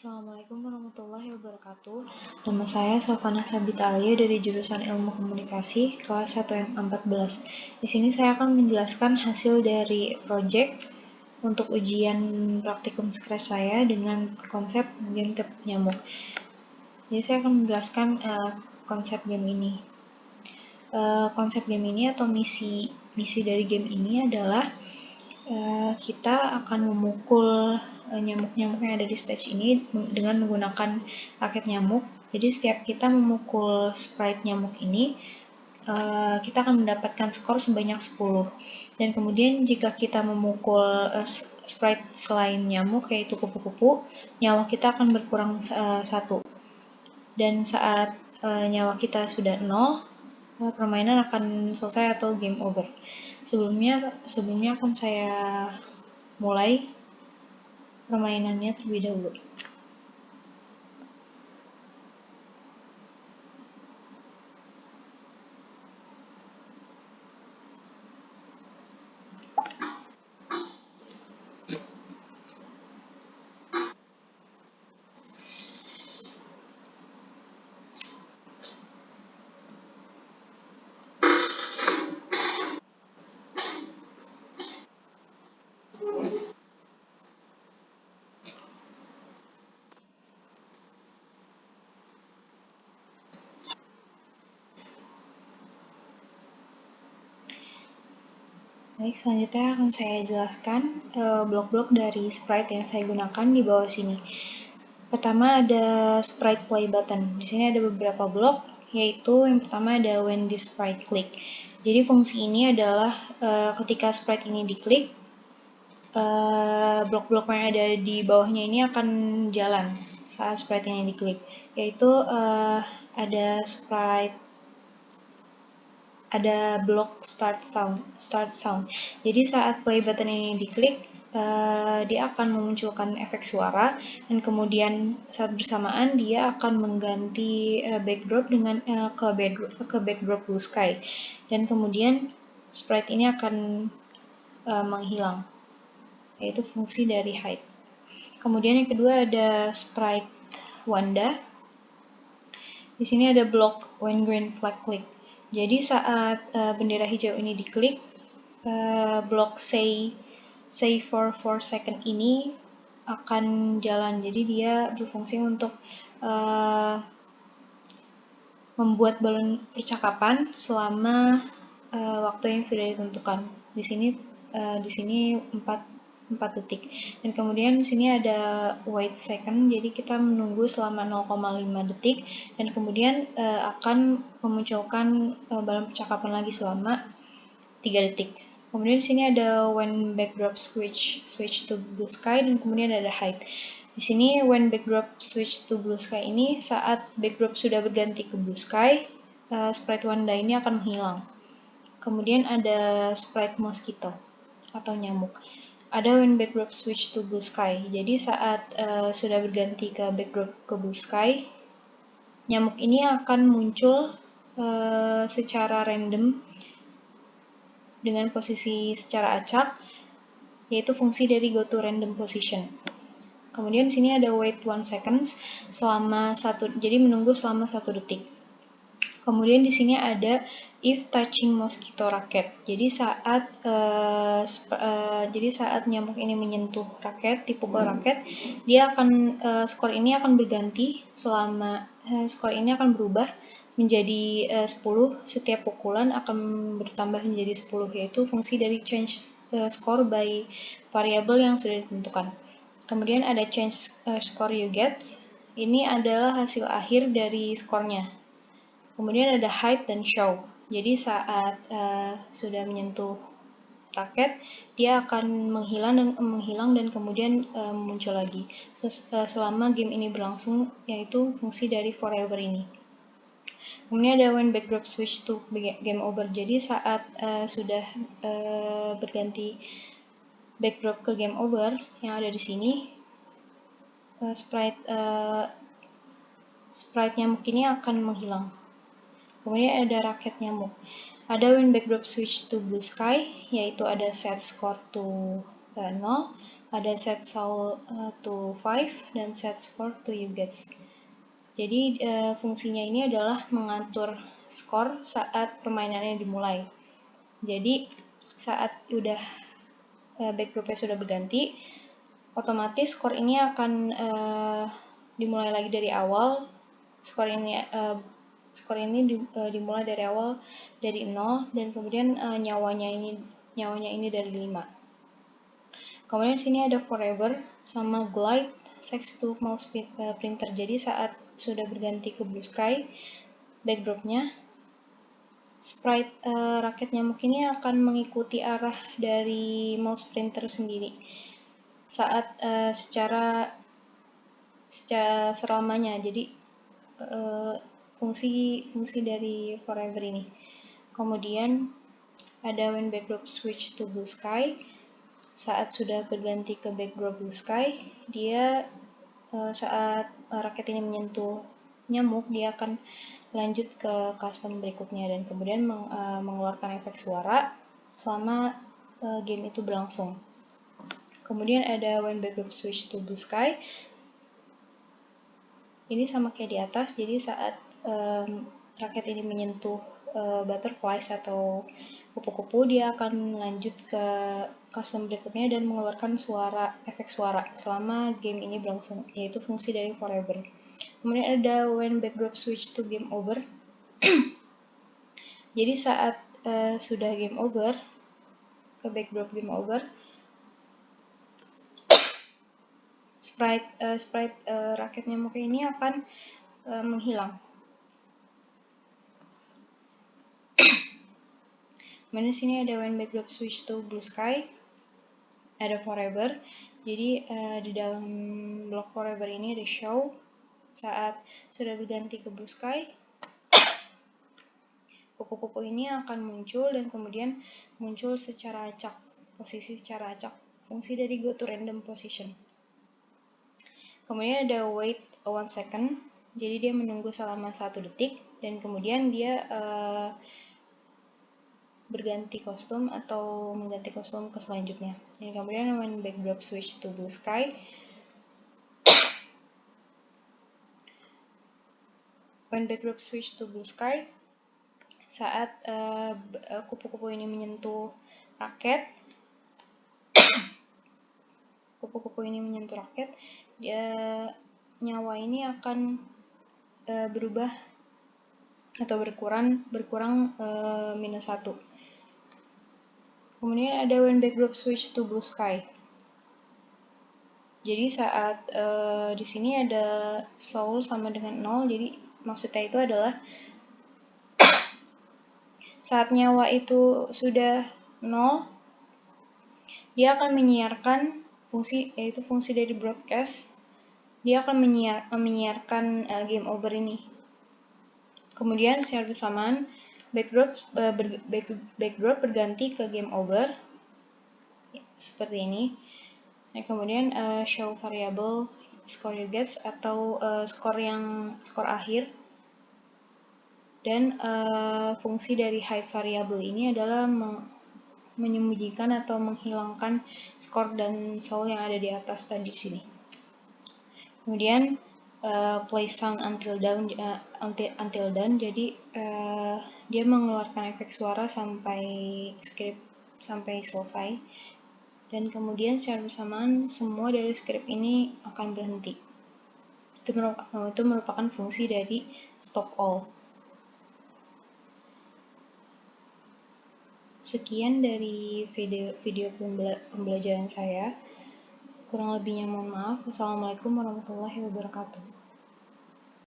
Assalamualaikum warahmatullahi wabarakatuh. Nama saya Sofana Sabitalia dari jurusan Ilmu Komunikasi kelas 1M14. Di sini saya akan menjelaskan hasil dari project untuk ujian praktikum Scratch saya dengan konsep game tepuk nyamuk. Jadi saya akan menjelaskan konsep game ini. Konsep game ini atau misi dari game ini adalah kita akan memukul nyamuk-nyamuk yang ada di stage ini dengan menggunakan raket nyamuk. Jadi setiap kita memukul sprite nyamuk ini, kita akan mendapatkan skor sebanyak 10. Dan kemudian jika kita memukul sprite selain nyamuk, yaitu kupu-kupu, nyawa kita akan berkurang 1. Dan saat nyawa kita sudah 0, permainan akan selesai atau game over. Sebelumnya akan saya mulai permainannya terlebih dahulu. Baik, selanjutnya akan saya jelaskan blok-blok dari sprite yang saya gunakan di bawah sini. Pertama ada sprite play button. Di sini ada beberapa blok, yaitu yang pertama ada when this sprite click. Jadi fungsi ini adalah ketika sprite ini diklik, blok-blok yang ada di bawahnya ini akan jalan saat sprite ini diklik. Yaitu ada blok start sound. Jadi saat play button ini diklik, dia akan memunculkan efek suara, dan kemudian saat bersamaan dia akan mengganti backdrop dengan ke backdrop blue sky, dan kemudian sprite ini akan menghilang, yaitu fungsi dari hide. Kemudian yang kedua ada sprite Wanda. Di sini ada blok when green flag click. Jadi saat bendera hijau ini diklik, blok say for 4 second ini akan jalan. Jadi dia berfungsi untuk membuat balon percakapan selama waktu yang sudah ditentukan. Di sini 4 detik. Dan kemudian di sini ada wait second, jadi kita menunggu selama 0,5 detik, dan kemudian akan memunculkan balon percakapan lagi selama 3 detik. Kemudian di sini ada when backdrop switch to blue sky, dan kemudian ada hide. Di sini when backdrop switch to blue sky ini saat backdrop sudah berganti ke blue sky, sprite Wanda ini akan menghilang. Kemudian ada sprite mosquito atau nyamuk. Ada when backdrop switch to blue sky. Jadi saat sudah berganti ke backdrop ke blue sky, nyamuk ini akan muncul secara random dengan posisi secara acak, yaitu fungsi dari go to random position. Kemudian di sini ada wait 1 seconds jadi menunggu selama 1 detik. Kemudian di sini ada if touching mosquito raket. Jadi saat nyamuk ini menyentuh raket, dipukul raket, dia akan skor ini akan berganti skor ini akan berubah menjadi 10. Setiap pukulan akan bertambah menjadi 10, yaitu fungsi dari change score by variable yang sudah ditentukan. Kemudian ada change score you get. Ini adalah hasil akhir dari skornya. Kemudian ada hide dan show. Jadi saat sudah menyentuh raket, dia akan menghilang dan kemudian muncul lagi selama game ini berlangsung, yaitu fungsi dari forever ini. Kemudian ada when backdrop switch to game over. Jadi saat sudah berganti backdrop ke game over yang ada di sini, sprite nyamuk ini akan menghilang. Kemudian ada raket nyamuk. Ada when backdrop switch to blue sky, yaitu ada set score to 0. ada set sol to 5 dan set score to you gets. Jadi fungsinya ini adalah mengatur skor saat permainannya dimulai. Jadi saat udah backdropnya sudah berganti, otomatis skor ini akan dimulai lagi dari awal. Skor ini dimulai dari awal dari 0 dan kemudian nyawanya ini dari 5. Kemudian sini ada forever sama glide text to mouse printer. Jadi saat sudah berganti ke blue sky, backdropnya sprite raket nyamuk ini akan mengikuti arah dari mouse printer sendiri saat secara selamanya. Jadi fungsi dari forever ini. Kemudian ada when backdrop switch to blue sky. Saat sudah berganti ke backdrop blue sky, dia saat raket ini menyentuh nyamuk, dia akan lanjut ke custom berikutnya dan kemudian mengeluarkan efek suara selama game itu berlangsung. Kemudian ada when backdrop switch to blue sky. Ini sama kayak di atas, jadi saat raket ini menyentuh butterflies atau kupu-kupu, dia akan lanjut ke custom berikutnya dan mengeluarkan efek suara selama game ini berlangsung, yaitu fungsi dari forever. Kemudian ada when backdrop switch to game over. Jadi saat sudah game over, ke backdrop game over, sprite raket nyamuk ini akan menghilang. Kemudian sini ada when backdrop switch to blue sky, ada forever. Jadi di dalam blok forever ini ada show. Saat sudah berganti ke blue sky, kupu-kupu ini akan muncul dan kemudian muncul secara acak, posisi secara acak, fungsi dari go to random position. Kemudian ada wait 1 second, jadi dia menunggu selama 1 detik dan kemudian dia berganti kostum atau mengganti kostum ke selanjutnya. Dan kemudian when backdrop switch to blue sky, saat kupu-kupu ini menyentuh raket, nyawa ini akan berubah atau berkurang -1. Kemudian ada when backdrop switch to blue sky. Jadi saat di sini ada soul sama dengan 0, jadi maksudnya itu adalah saat nyawa itu sudah 0, dia akan menyiarkan fungsi, yaitu fungsi dari broadcast. Dia akan menyiarkan game over ini. Kemudian secara bersamaan backdrop berganti ke game over seperti ini. Dan kemudian show variable score you gets atau skor akhir. Dan fungsi dari hide variable ini adalah menyembunyikan atau menghilangkan skor dan soul yang ada di atas tadi di sini. Kemudian play sound until done, jadi dia mengeluarkan efek suara sampai script selesai, dan kemudian secara bersamaan semua dari script ini akan berhenti. Itu merupakan fungsi dari stop all. Sekian dari video pembelajaran saya. Kurang lebihnya mohon maaf. Wassalamualaikum warahmatullahi wabarakatuh.